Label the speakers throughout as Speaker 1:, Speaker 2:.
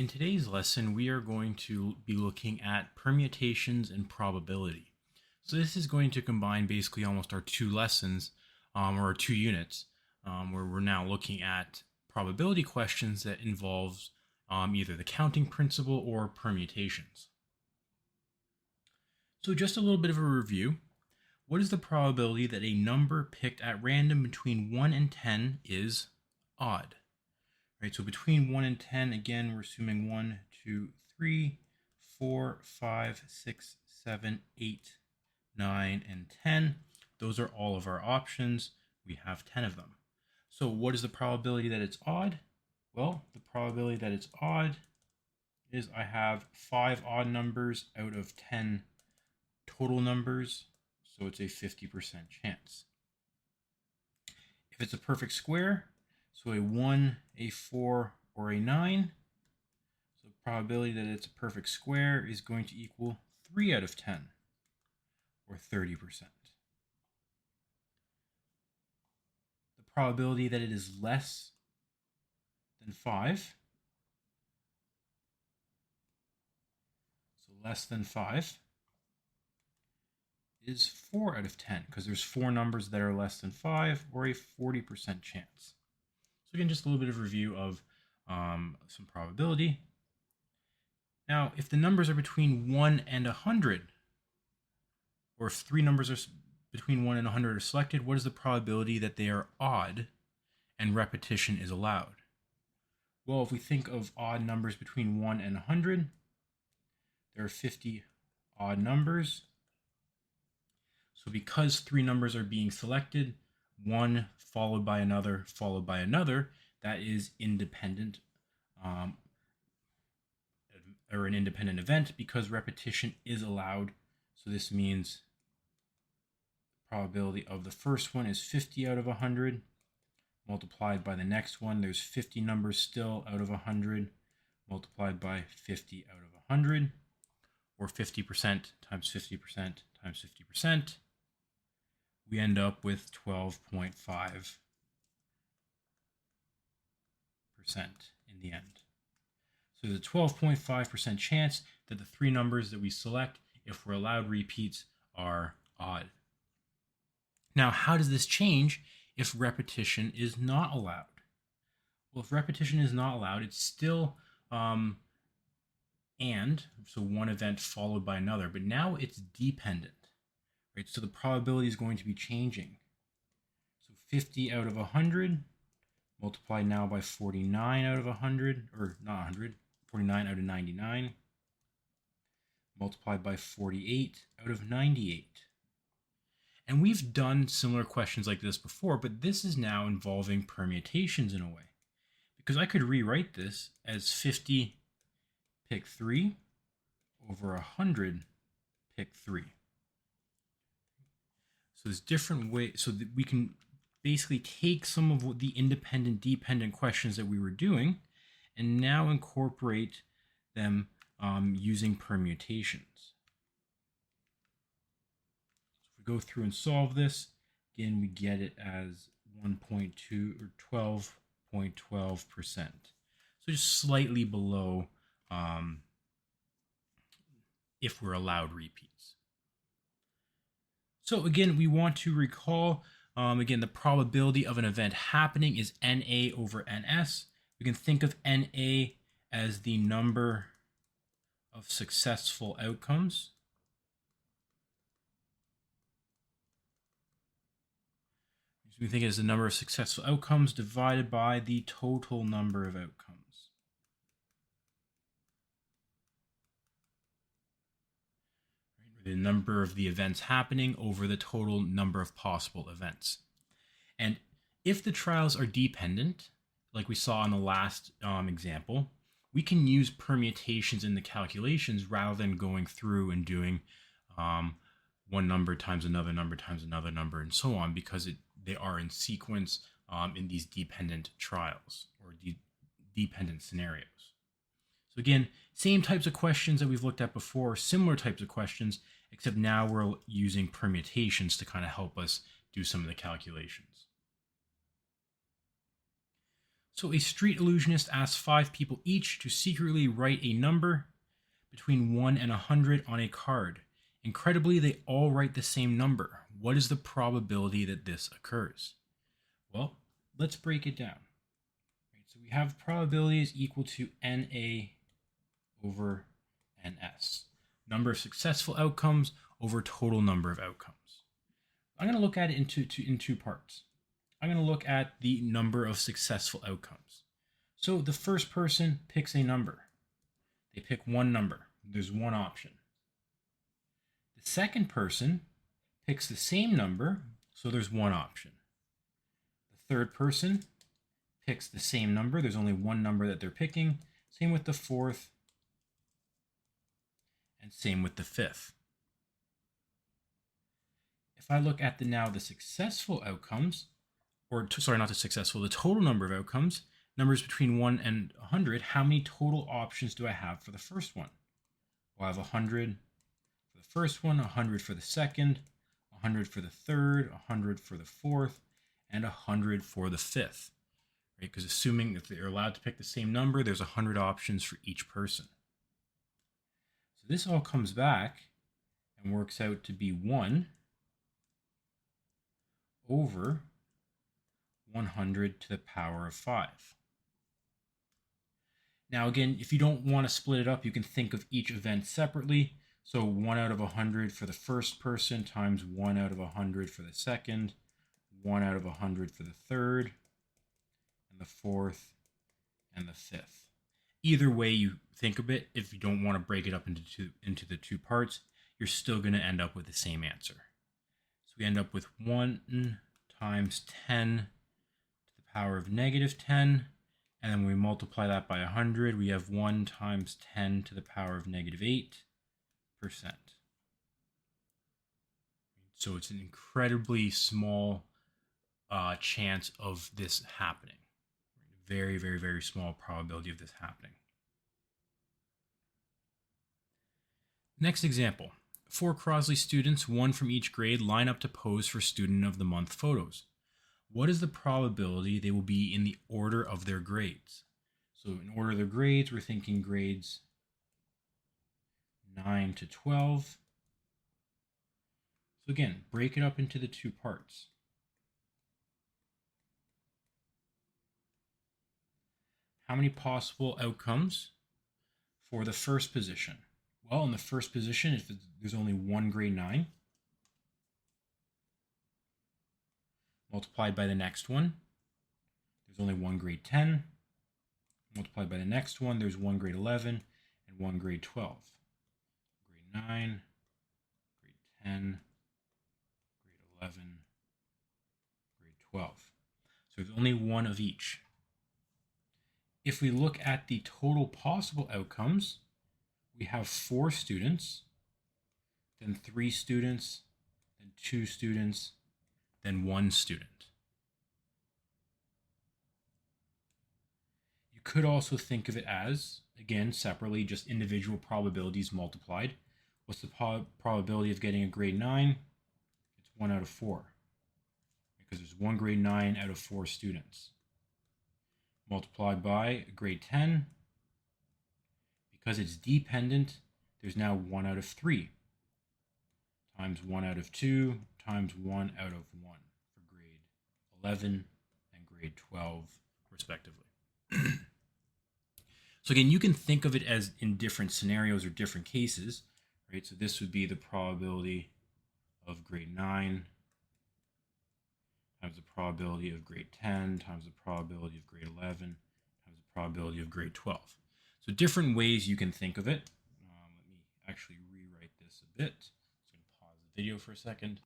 Speaker 1: In today's lesson, we are going to be looking at permutations and probability. So this is going to combine basically almost our two lessons or our 2 units where we're now looking at probability questions that involves either the counting principle or permutations. So just a little bit of a review. What is the probability that a number picked at random between 1 and 10 is odd? Right, so between 1 and 10, again, we're assuming 1, 2, 3, 4, 5, 6, 7, 8, 9, and 10. Those are all of our options. We have 10 of them. So what is the probability that it's odd? Well, the probability that it's odd is I have 5 odd numbers out of 10 total numbers, so it's a 50% chance. If it's a perfect square, so a 1, a 4, or a 9, so the probability that it's a perfect square is going to equal 3 out of 10, or 30%. The probability that it is less than 5, so less than 5, is 4 out of 10, because there's 4 numbers that are less than 5, or a 40% chance. So again, just a little bit of review of some probability. Now, if the numbers are between 1 and 100, or if 3 numbers are between 1 and 100 are selected, what is the probability that they are odd and repetition is allowed? Well, if we think of odd numbers between 1 and 100, there are 50 odd numbers. So because 3 numbers are being selected, 1 followed by another, that is independent or an independent event because repetition is allowed. So this means the probability of the first one is 50 out of 100 multiplied by the next one. There's 50 numbers still out of 100 multiplied by 50 out of 100, or 50% times 50% times 50%. We end up with 12.5% in the end. So there's a 12.5% chance that the 3 numbers that we select, if we're allowed repeats, are odd. Now, how does this change if repetition is not allowed? Well, if repetition is not allowed, it's still so one event followed by another, but now it's dependent. Right, so the probability is going to be changing. So 50 out of 100 multiplied now by 49 out of 100, or not 100, 49 out of 99 multiplied by 48 out of 98. And we've done similar questions like this before, but this is now involving permutations in a way. Because I could rewrite this as 50 pick 3 over 100 pick 3. So there's different ways, so that we can basically take some of the independent, dependent questions that we were doing and now incorporate them using permutations. So if we go through and solve this, again, we get it as 1.2 or 12.12%. So just slightly below if we're allowed repeats. So again, we want to recall, again, the probability of an event happening is NA over NS. We can think of NA as the number of successful outcomes. So we think it as the number of successful outcomes divided by the total number of outcomes. The number of the events happening over the total number of possible events. And if the trials are dependent, like we saw in the last example, we can use permutations in the calculations rather than going through and doing one number times another number times another number and so on, because they are in sequence in these dependent trials or dependent scenarios. So again, same types of questions that we've looked at before, similar types of questions, except now we're using permutations to kind of help us do some of the calculations. So a street illusionist asks 5 people each to secretly write a number between 1 and 100 on a card. Incredibly, they all write the same number. What is the probability that this occurs? Well, let's break it down. So we have probability is equal to NA over NS. Number of successful outcomes over total number of outcomes. I'm going to look at it in two parts. I'm going to look at the number of successful outcomes. So the first person picks a number. They pick one number. There's one option. The second person picks the same number, so there's one option. The third person picks the same number. There's only one number that they're picking. Same with the fourth, and same with the fifth. If I look at the successful outcomes, the total number of outcomes, numbers between 1 and 100, how many total options do I have for the first one? Well, I have 100 for the first one, 100 for the second, 100 for the third, 100 for the fourth, and 100 for the fifth. Right? Because assuming that they're allowed to pick the same number, there's 100 options for each person. So this all comes back and works out to be 1 over 100 to the power of 5. Now again, if you don't want to split it up, you can think of each event separately. So 1 out of 100 for the first person times 1 out of 100 for the second, 1 out of 100 for the third, and the fourth, and the fifth. Either way you think of it, if you don't want to break it up into the two parts, you're still going to end up with the same answer. So we end up with 1 times 10 to the power of negative 10, and then when we multiply that by 100, we have 1 times 10 to the power of negative 8%. So it's an incredibly small chance of this happening. Very, very, very small probability of this happening. Next example. 4 Crosley students, 1 from each grade, line up to pose for Student of the Month photos. What is the probability they will be in the order of their grades? So in order of their grades, we're thinking grades 9 to 12. So again, break it up into the two parts. How many possible outcomes for the first position? Well, in the first position, if there's only one grade 9, multiplied by the next one, there's only one grade 10. Multiplied by the next one, there's one grade 11 and one grade 12. Grade 9, grade 10, grade 11, grade 12. So there's only one of each. If we look at the total possible outcomes, we have 4 students, then 3 students, then 2 students, then 1 student. You could also think of it as, again, separately, just individual probabilities multiplied. What's the probability of getting a grade 9? It's 1 out of 4, because there's one grade 9 out of 4 students. Multiplied by a grade 10. Because it's dependent, there's now 1 out of 3 times 1 out of 2 times 1 out of 1 for grade 11 and grade 12 respectively. So again, you can think of it as in different scenarios or different cases, right? So this would be the probability of grade 9 times the probability of grade 10 times the probability of grade 11 times the probability of grade 12. So different ways you can think of it. Let me actually rewrite this a bit. So I'm going to pause the video for a second.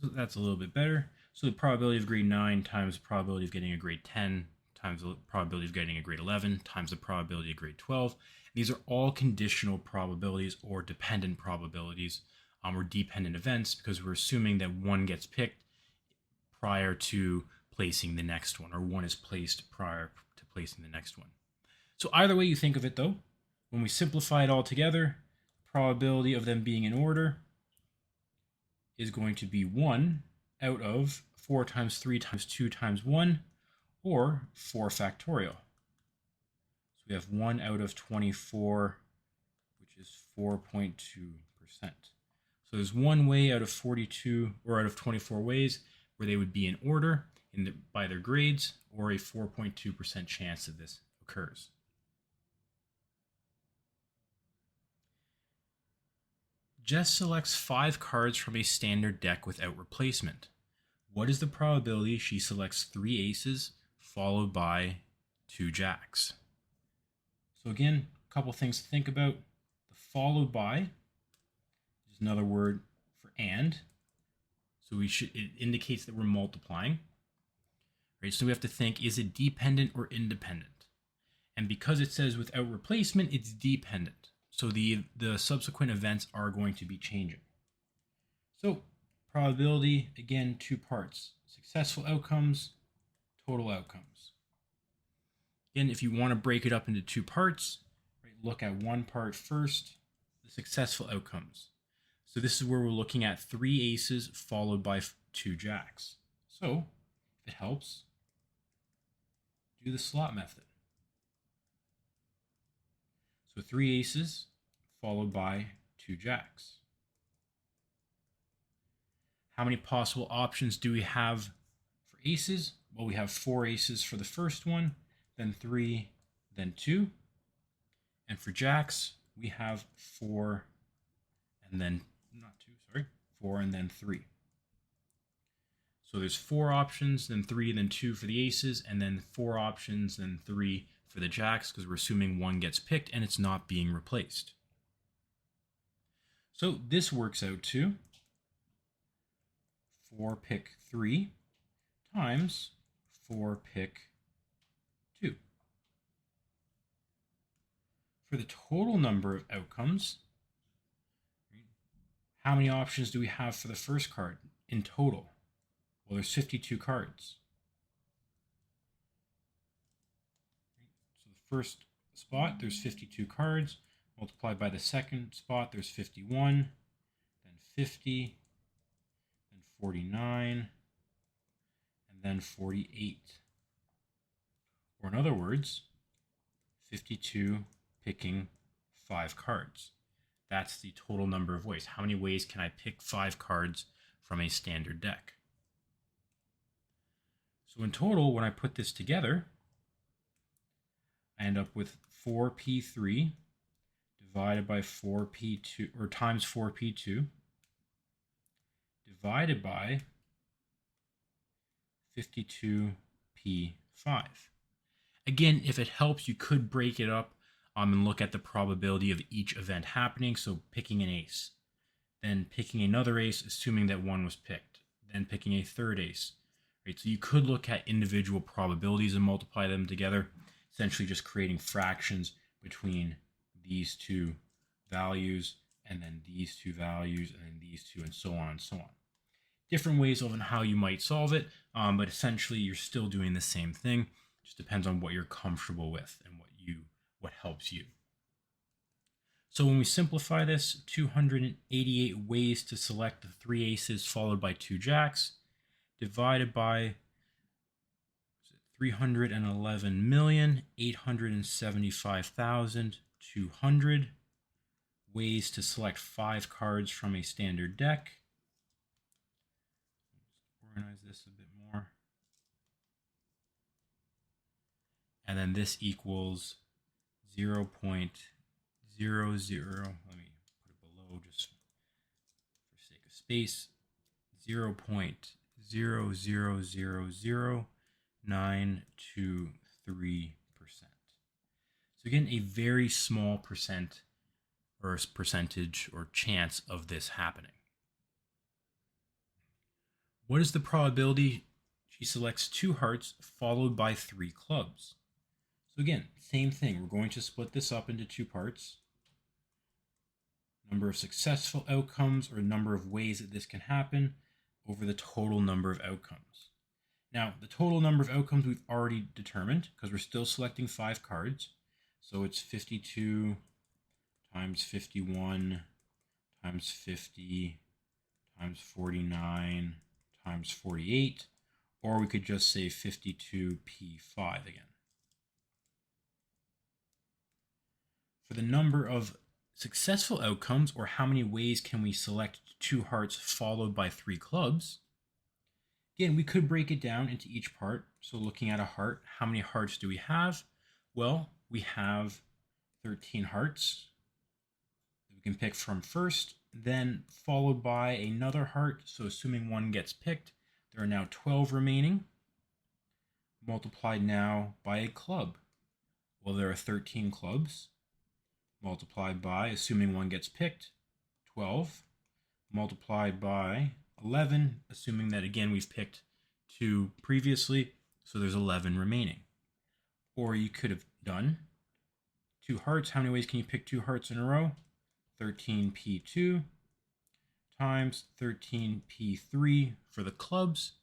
Speaker 1: So that's a little bit better. So the probability of grade 9 times the probability of getting a grade 10 times the probability of getting a grade 11 times the probability of grade 12. These are all conditional probabilities or dependent probabilities or dependent events, because we're assuming that one gets picked prior to placing the next one, or one is placed prior to placing the next one. So either way you think of it though, when we simplify it all together, the probability of them being in order is going to be 1 out of 4 times 3 times 2 times 1, or 4 factorial. So we have 1 out of 24, which is 4.2%. So there's one way out of 42 or out of 24 ways where they would be in order by their grades, or a 4.2% chance that this occurs. Jess selects 5 cards from a standard deck without replacement. What is the probability she selects 3 aces followed by 2 jacks? So again, a couple things to think about. The followed by is another word for and. So it indicates that we're multiplying. Right? So we have to think, is it dependent or independent? And because it says without replacement, it's dependent. So the subsequent events are going to be changing. So probability, again, 2 parts. Successful outcomes, total outcomes. Again, if you want to break it up into 2 parts, right, look at one part first, the successful outcomes. So this is where we're looking at 3 aces followed by 2 jacks. So if it helps, do the slot method. So 3 aces followed by 2 jacks. How many possible options do we have for aces? Well, we have 4 aces for the first one, then 3, then 2. And for jacks, we have 4 and then, 4 and then 3. So there's 4 options, then 3, then 2 for the aces, and then 4 options, then 3 for the jacks, because we're assuming one gets picked and it's not being replaced. So this works out to 4 pick 3 times 4 pick 2. For the total number of outcomes, how many options do we have for the first card in total? Well, there's 52 cards. So the first spot, there's 52 cards. Multiplied by the second spot, there's 51, then 50, then 49, and then 48. Or in other words, 52 picking 5 cards. That's the total number of ways. How many ways can I pick 5 cards from a standard deck? So in total, when I put this together, I end up with 4p3 divided by 4p2, or times 4p2, divided by 52p5. Again, if it helps, you could break it up and look at the probability of each event happening. So picking an ace, then picking another ace, assuming that one was picked, then picking a third ace. Right? So you could look at individual probabilities and multiply them together, essentially just creating fractions between these 2 values, and then these 2 values, and then these 2, and so on and so on. Different ways of how you might solve it, but essentially you're still doing the same thing. Just depends on what you're comfortable with and what helps you. So when we simplify this, 288 ways to select the 3 aces followed by 2 jacks, divided by 311,875,200 ways to select 5 cards from a standard deck. Let's organize this a bit more. And then this equals 0.00, let me put it below just for sake of space, 0.0000923%. So again, a very small percentage or chance of this happening. What is the probability she selects 2 hearts followed by 3 clubs? So again, same thing. We're going to split this up into 2 parts. Number of successful outcomes, or number of ways that this can happen, over the total number of outcomes. Now, the total number of outcomes we've already determined because we're still selecting 5 cards. So it's 52 times 51 times 50 times 49 times 48, or we could just say 52p5 again. For the number of successful outcomes, or how many ways can we select 2 hearts followed by 3 clubs, again, we could break it down into each part. So looking at a heart, how many hearts do we have? Well, we have 13 hearts that we can pick from first, then followed by another heart. So assuming one gets picked, there are now 12 remaining, multiplied now by a club. Well, there are 13 clubs, multiplied by, assuming one gets picked, 12, multiplied by 11, assuming that, again, we've picked 2 previously, so there's 11 remaining. Or you could have done 2 hearts. How many ways can you pick 2 hearts in a row? 13p2 times 13p3 for the clubs.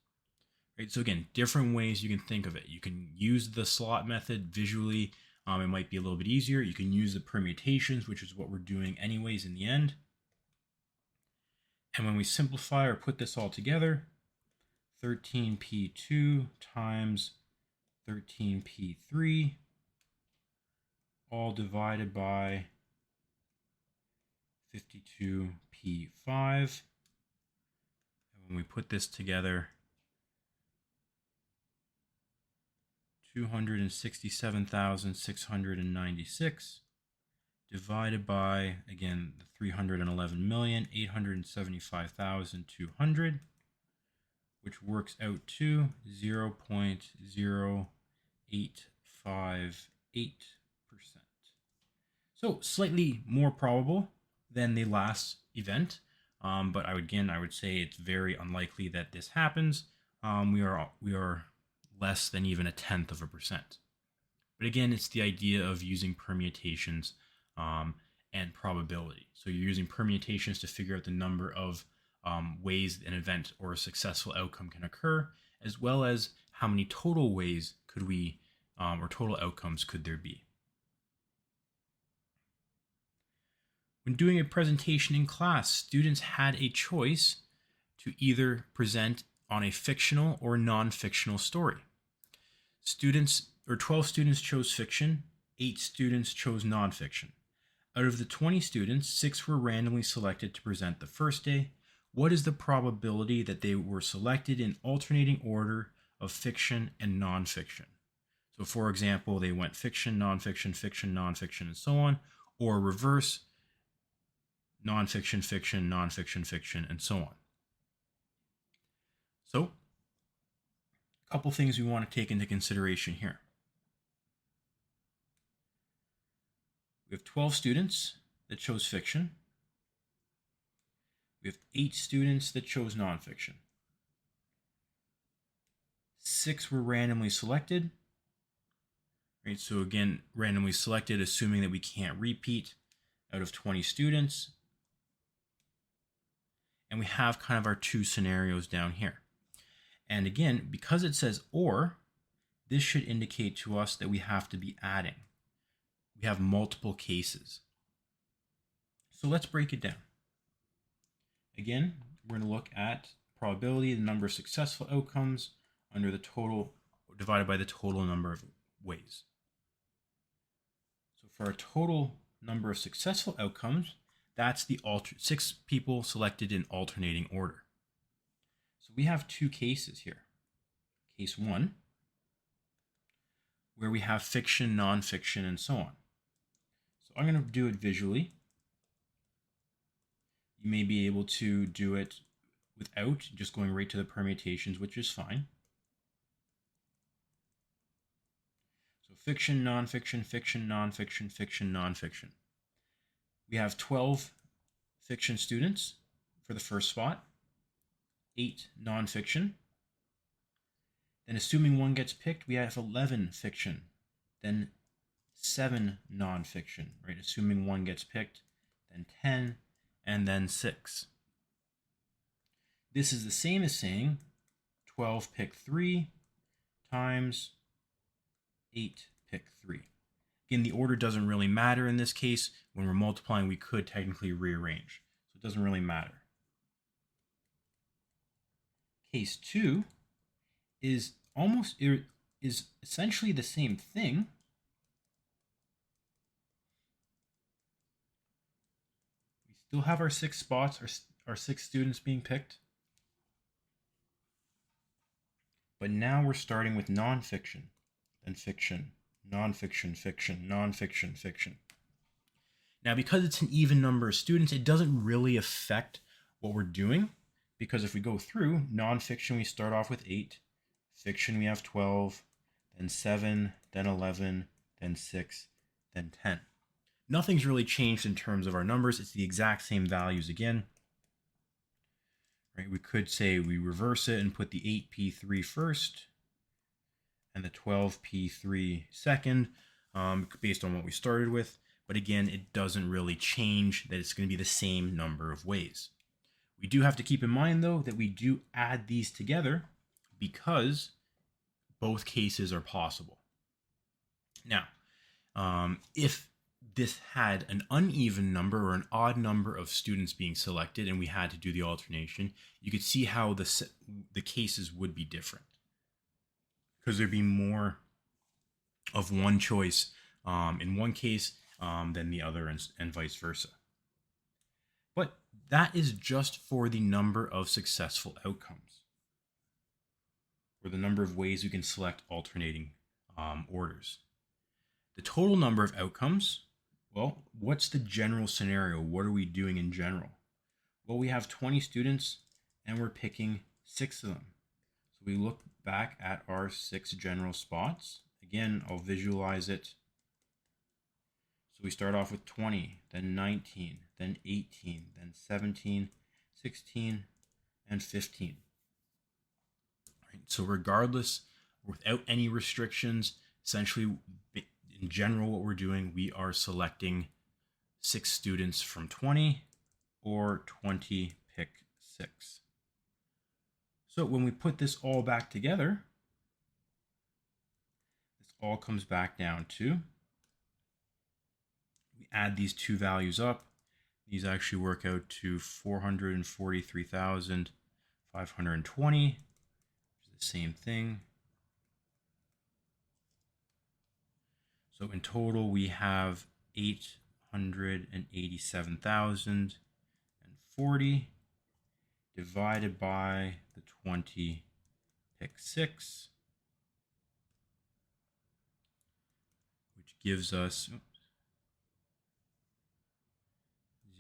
Speaker 1: Right? So again, different ways you can think of it. You can use the slot method visually. It might be a little bit easier. You can use the permutations, which is what we're doing anyways in the end. And when we simplify or put this all together, 13p2 times 13p3, all divided by 52p5. And when we put this together, 267,696 divided by, again, the 311,875,200, which works out to 0.0858%. So slightly more probable than the last event, but I would say it's very unlikely that this happens. We are less than even 0.1%. But again, it's the idea of using permutations and probability. So you're using permutations to figure out the number of ways an event or a successful outcome can occur, as well as how many total ways could we, or total outcomes could there be. When doing a presentation in class, students had a choice to either present on a fictional or non-fictional story. 12 students chose fiction, 8 students chose nonfiction. Out of the 20 students, 6 were randomly selected to present the first day. What is the probability that they were selected in alternating order of fiction and nonfiction? So for example, they went fiction, nonfiction, fiction, nonfiction, and so on, or reverse, nonfiction, fiction, nonfiction, fiction, and so on. So, a couple things we want to take into consideration here. We have 12 students that chose fiction. We have 8 students that chose nonfiction. 6 were randomly selected. Right, so again, randomly selected, assuming that we can't repeat out of 20 students. And we have kind of our 2 scenarios down here. And again, because it says or, this should indicate to us that we have to be adding. We have multiple cases. So let's break it down. Again, we're going to look at probability, the number of successful outcomes under the total, divided by the total number of ways. So for our total number of successful outcomes, that's the 6 people selected in alternating order. So we have 2 cases here. Case 1, where we have fiction, nonfiction, and so on. So I'm going to do it visually. You may be able to do it without just going right to the permutations, which is fine. So fiction, nonfiction, fiction, nonfiction, fiction, nonfiction. We have 12 fiction students for the first spot, 8 nonfiction. Then assuming one gets picked, we have 11 fiction, then 7 nonfiction, right? Assuming one gets picked, then 10, and then 6. This is the same as saying 12 pick 3 times 8 pick 3. Again, the order doesn't really matter in this case. When we're multiplying, we could technically rearrange. So it doesn't really matter. Case 2, is essentially the same thing. We still have our 6 spots, our 6 students being picked. But now we're starting with nonfiction, then fiction, nonfiction, fiction, nonfiction, fiction. Now, because it's an even number of students, it doesn't really affect what we're doing, because if we go through nonfiction, we start off with 8, fiction we have 12, then 7, then 11, then 6, then 10. Nothing's really changed in terms of our numbers. It's the exact same values again. Right? We could say we reverse it and put the 8p3 first and the 12p3 second, based on what we started with. But again, it doesn't really change that it's going to be the same number of ways. We do have to keep in mind, though, that we do add these together because both cases are possible. Now, if this had an uneven number or an odd number of students being selected and we had to do the alternation, you could see how the cases would be different, because there'd be more of one choice in one case than the other, and vice versa. But that is just for the number of successful outcomes, or the number of ways we can select alternating orders. The total number of outcomes, well, what's the general scenario? What are we doing in general? Well, we have 20 students and we're picking 6 of them. So we look back at our 6 general spots. Again, I'll visualize it. So we start off with 20, then 19, then 18, then 17, 16, and 15. Right? So regardless, without any restrictions, essentially, in general, what we're doing, we are selecting 6 students from 20, or 20 pick 6. So when we put this all back together, this all comes back down to, we add these two values up, these actually work out to 443,520, which is the same thing. So in total, we have 887,040 divided by the 20 pick 6, which gives us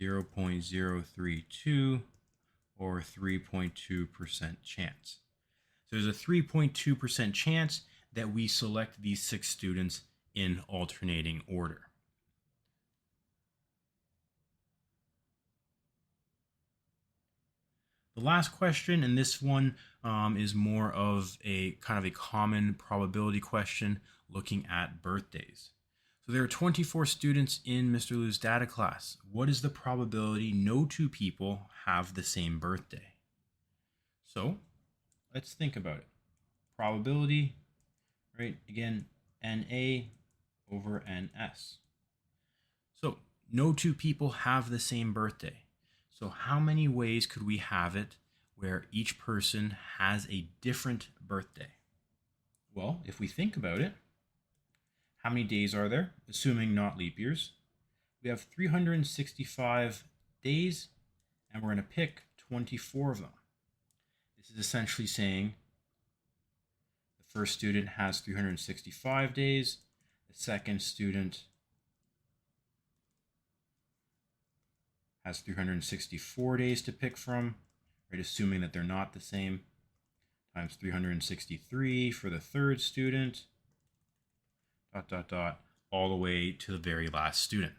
Speaker 1: 0.032 or 3.2% chance. So there's a 3.2% chance that we select these 6 students in alternating order. The last question, and this one is more of a kind of a common probability question looking at birthdays. So there are 24 students in Mr. Liu's data class. What is the probability no 2 people have the same birthday? So let's think about it. Probability, right? Again, NA over NS. So no 2 people have the same birthday. So how many ways could we have it where each person has a different birthday? Well, if we think about it, how many days are there, assuming not leap years? We have 365 days, and we're going to pick 24 of them. This is essentially saying the first student has 365 days, the second student has 364 days to pick from, right, assuming that they're not the same, times 363 for the third student, ... all the way to the very last student.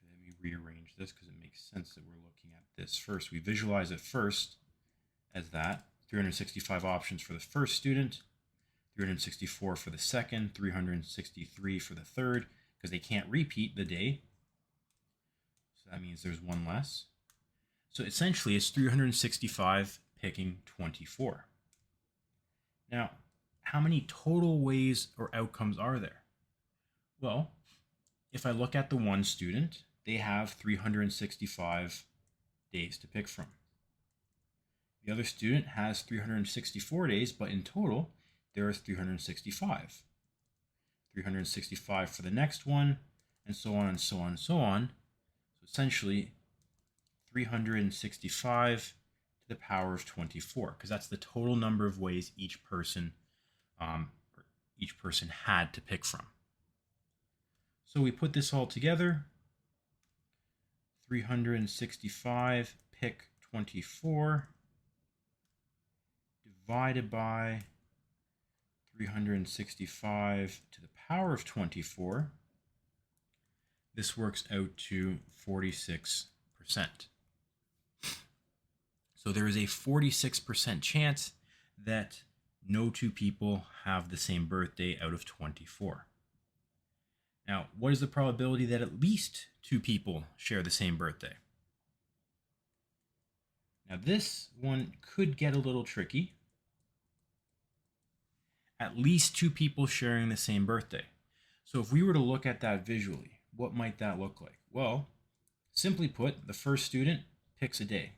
Speaker 1: Let me rearrange this because it makes sense that we're looking at this first. We visualize it first as that 365 options for the first student, 364 for the second, 363 for the third, because they can't repeat the day. So that means there's one less. So essentially it's 365 picking 24. Now, how many total ways or outcomes are there? Well, if I look at the one student, they have 365 days to pick from. The other student has 364 days, but in total, there is 365. 365 for the next one, and so on and so on and so on. So essentially, 365 to the power of 24, because that's the total number of ways each person had to pick from. So we put this all together. 365 pick 24 divided by 365 to the power of 24. This works out to 46%. So there is a 46% chance that no two people have the same birthday out of 24. Now, what is the probability that at least two people share the same birthday? Now, this one could get a little tricky. At least two people sharing the same birthday. So if we were to look at that visually, what might that look like? Well, simply put, the first student picks a day.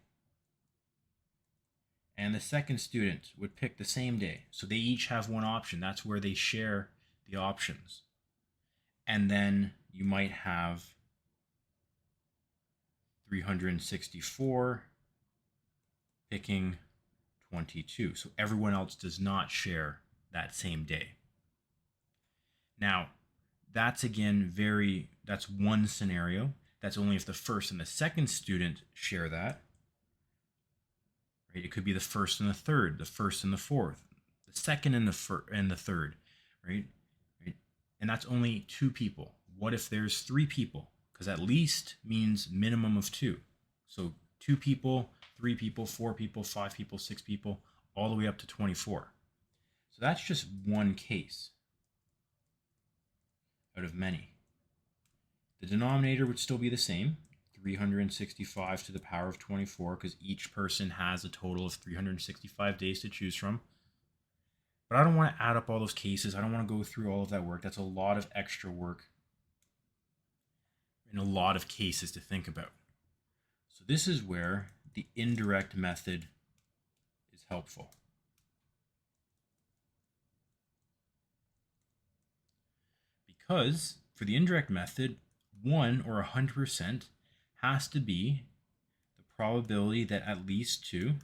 Speaker 1: And the second student would pick the same day. So they each have one option. That's where they share the options. And then you might have 364 picking 22. So everyone else does not share that same day. Now, that's again that's one scenario. That's only if the first and the second student share that. Right? It could be the first and the third, the first and the fourth, the second and the third, right? And that's only two people. What if there's three people? Because at least means minimum of two. So 2 people, 3 people, 4 people, 5 people, 6 people, all the way up to 24. So that's just one case out of many. The denominator would still be the same, 365 to the power of 24, because each person has a total of 365 days to choose from. But I don't want to add up all those cases. I don't want to go through all of that work. That's a lot of extra work and a lot of cases to think about. So this is where the indirect method is helpful. Because for the indirect method, 1 or 100% has to be the probability that at least 2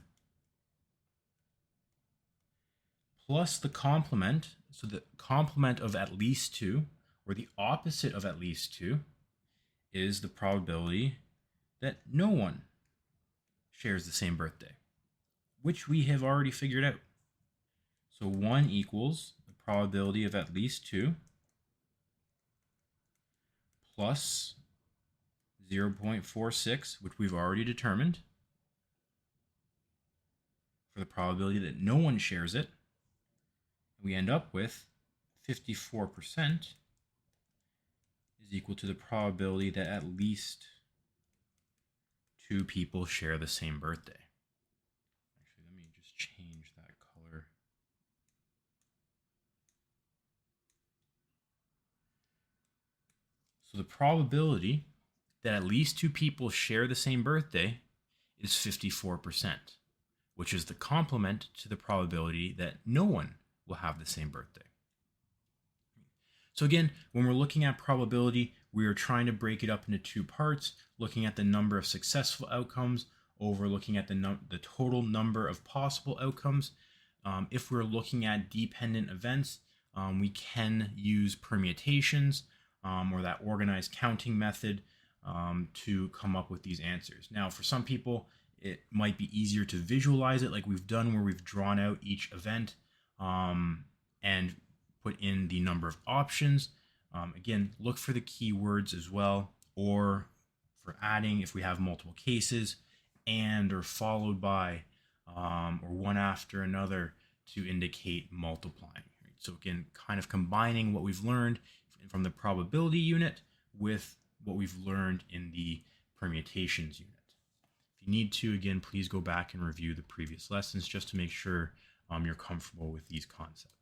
Speaker 1: plus the complement. So the complement of at least 2, or the opposite of at least 2, is the probability that no one shares the same birthday, which we have already figured out. So 1 equals the probability of at least 2 plus 0.46, which we've already determined, for the probability that no one shares it. We end up with 54% is equal to the probability that at least 2 people share the same birthday. Actually, let me just change that color. So the probability that at least 2 people share the same birthday is 54%, which is the complement to the probability that no one will have the same birthday. So again, when we're looking at probability, we are trying to break it up into 2 parts, looking at the number of successful outcomes over looking at the total number of possible outcomes. If we're looking at dependent events, we can use permutations or that organized counting method to come up with these answers. Now, for some people, it might be easier to visualize it like we've done, where we've drawn out each event and put in the number of options. Again, look for the keywords as well, or for adding, if we have multiple cases, and or followed by, or one after another to indicate multiplying. Right? So again, kind of combining what we've learned from the probability unit with what we've learned in the permutations unit. If you need to, again, please go back and review the previous lessons just to make sure you're comfortable with these concepts.